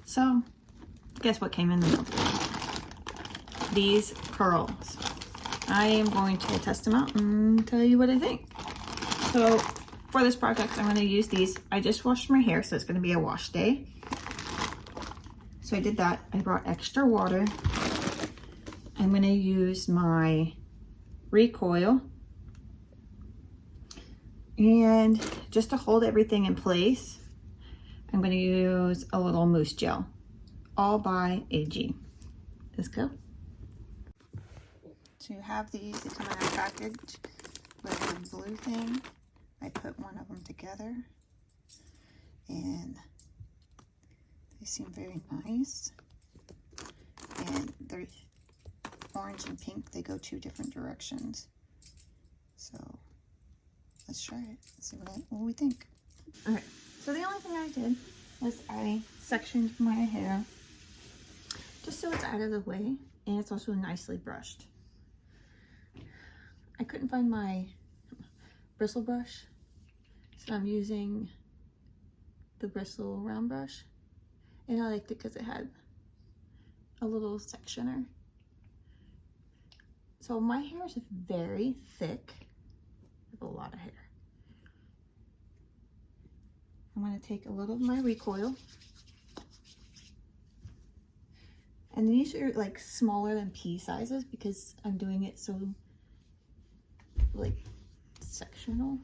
So, guess what came in the mail? These curls. I am going to test them out and tell you what I think. So, for this project, I'm going to use these. I just washed my hair, so it's going to be a wash day. So I did that. I brought extra water. I'm going to use my recoil. And just to hold everything in place, I'm going to use a little mousse gel. All by AG. Let's go. So you have these, they come in a package with a blue thing. I put one of them together and they seem very nice. And they're orange and pink, they go two different directions. So let's try it, let's see what we think. Alright, so the only thing I did was I sectioned my hair just so it's out of the way and it's also nicely brushed. I couldn't find my bristle brush, so I'm using the bristle round brush, and I liked it because it had a little sectioner. So my hair is very thick. I have a lot of hair. I'm going to take a little of my recoil, and these are like smaller than pea sizes because I'm doing it so like sectional.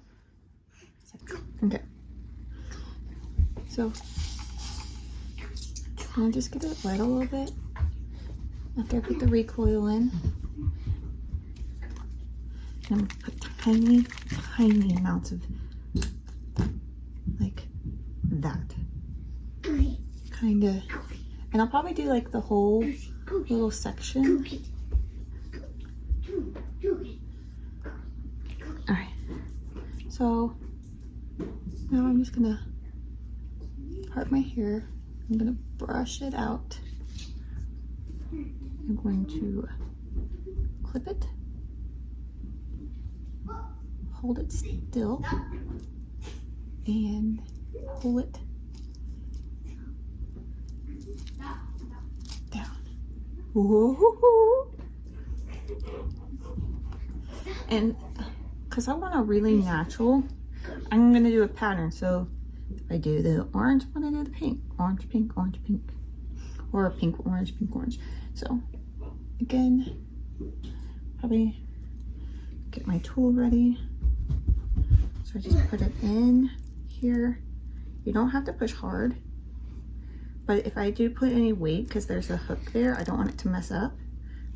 Okay, so I'm gonna just get it wet a little bit after I put the recoil in. I'm gonna put tiny amounts of like that, kind of, and I'll probably do like the whole little section. Alright, so now I'm just gonna part my hair. I'm gonna brush it out. I'm going to clip it, hold it still, and pull it down. Whoa. And because I want a really natural, I'm going to do a pattern. So I do the orange, I'm going to do the pink. Orange, pink, orange, pink. Or pink, orange, pink, orange. So again, probably get my tool ready. So I just put it in here. You don't have to push hard. But if I do put any weight, because there's a hook there, I don't want it to mess up.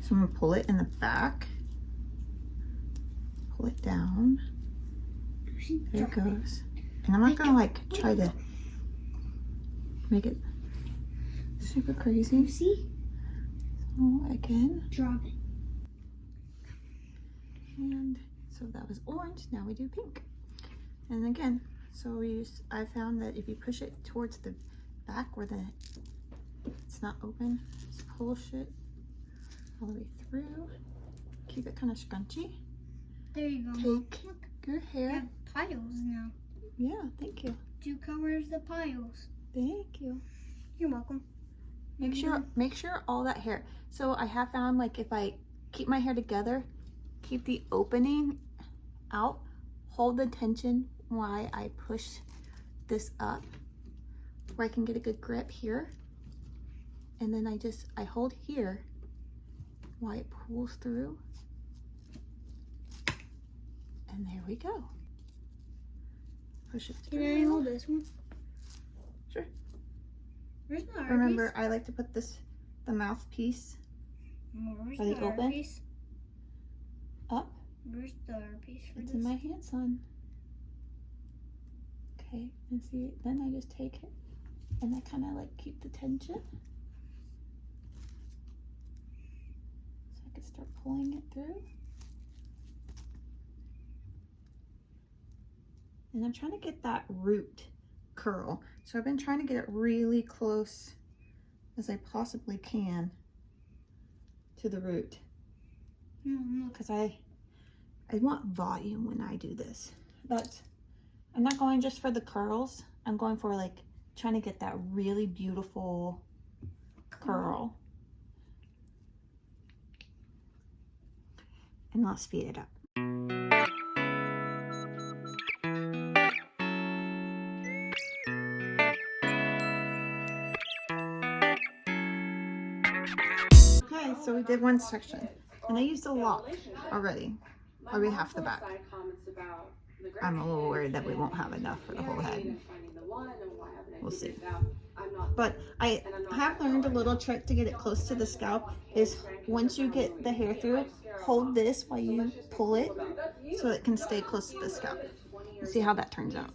So I'm going to pull it in the back. Pull it down. There it goes. And I'm not gonna like try to make it super crazy. See? So again. Drop it. And so that was orange, now we do pink. And again, so I found that if you push it towards the back where it's not open, just push it all the way through. Keep it kind of scrunchy. There you go. Take Look, your hair. you have piles now. Yeah, thank you. 2 colors the piles. Thank you. You're welcome. Make sure all that hair. So I have found like if I keep my hair together, keep the opening out, hold the tension while I push this up, where I can get a good grip here. And then I hold here while it pulls through. And there we go. Push it through. Can I hold this one? Sure. Where's the Remember, I like to put the mouthpiece Where's are they the open? piece? up. Where's the piece for It's this? in my hand, son. Okay, and see, then I just take it and I kind of like keep the tension. So I can start pulling it through. And I'm trying to get that root curl. So I've been trying to get it really close as I possibly can to the root. Because I want volume when I do this. But I'm not going just for the curls. I'm going for like trying to get that really beautiful curl. And I'll speed it up. Okay, so we did one section, and I used a lot already, probably half the back. I'm a little worried that we won't have enough for the whole head. We'll see. But I have learned a little trick to get it close to the scalp is once you get the hair through, hold this while you pull it so it can stay close to the scalp. Let's see how that turns out.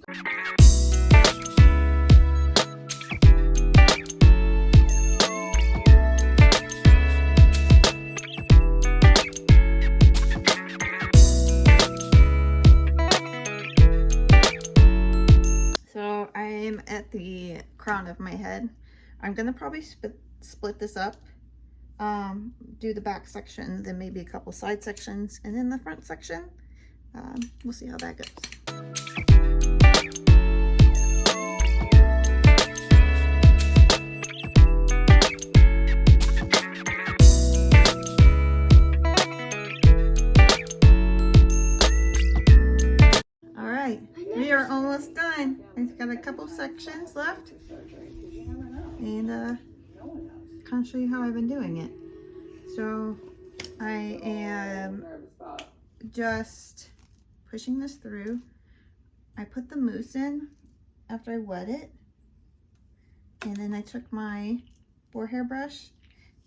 So I'm at the crown of my head. I'm gonna probably split this up, do the back section, then maybe a couple side sections, and then the front section. We'll see how that goes. We are almost done. We've got a couple sections left, and kind of show you how I've been doing it. So I am just pushing this through. I put the mousse in after I wet it, and then I took my boar hair brush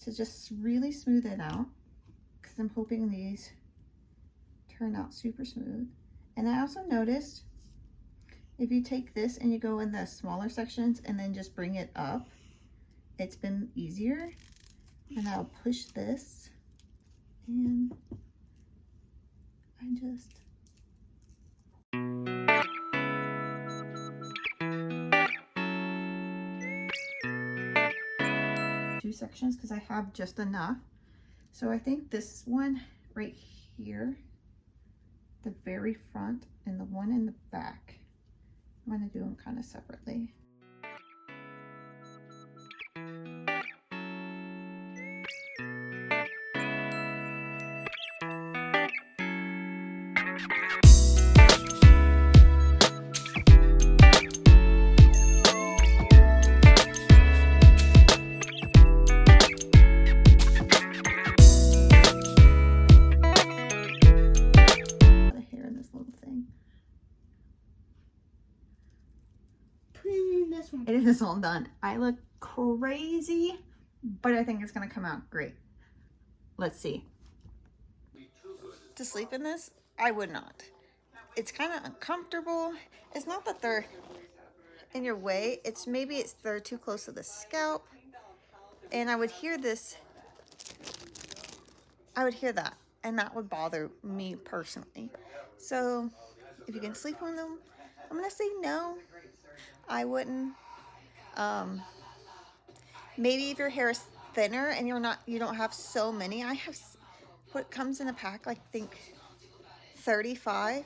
to just really smooth it out, because I'm hoping these turn out super smooth. And I also noticed if you take this and you go in the smaller sections and then just bring it up, it's been easier. And I'll push this, and I just two sections because I have just enough. So I think this one right here, the very front, and the one in the back, I'm going to do them kind of separately. It is all done. I look crazy, but I think it's gonna come out great. Let's see. To sleep in this, I would not. It's kind of uncomfortable. It's not that they're in your way. It's maybe they're too close to the scalp. And I would hear this. I would hear that, and that would bother me personally. So if you can sleep on them, I'm gonna say no. I wouldn't. Maybe if your hair is thinner and you don't have so many. I have what comes in a pack, like, I think 35,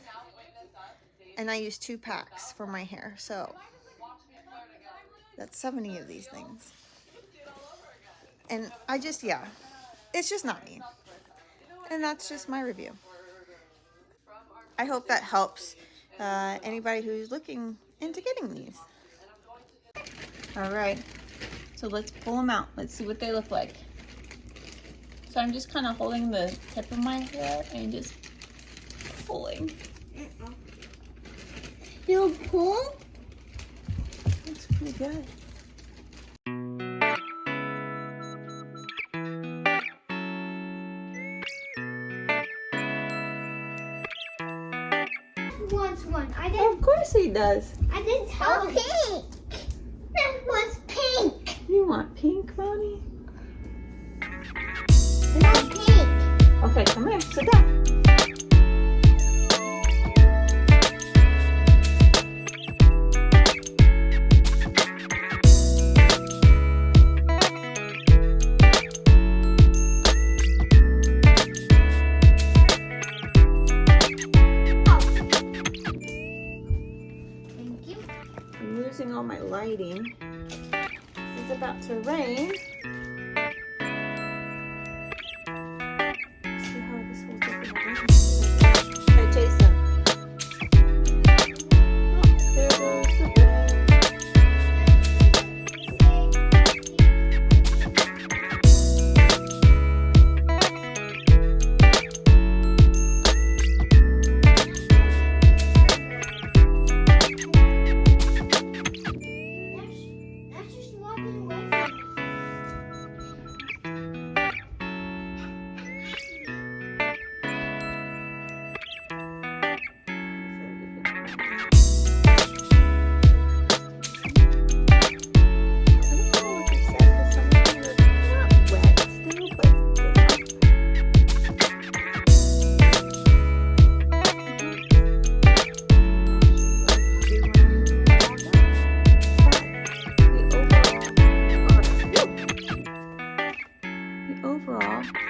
and I use 2 packs for my hair, so that's 70 of these things. And I just, yeah, it's just not me. And that's just my review. I hope that helps anybody who's looking into getting these. All right, so let's pull them out. Let's see what they look like. So I'm just kind of holding the tip of my hair and just pulling. You'll pull? Looks pretty good. Wants one. I didn't. Of course he does. I didn't tell him. Pink. That was pink. You want pink, Bonnie? No pink. Okay, come here. Sit down. All my lighting. This is about to rain, overall.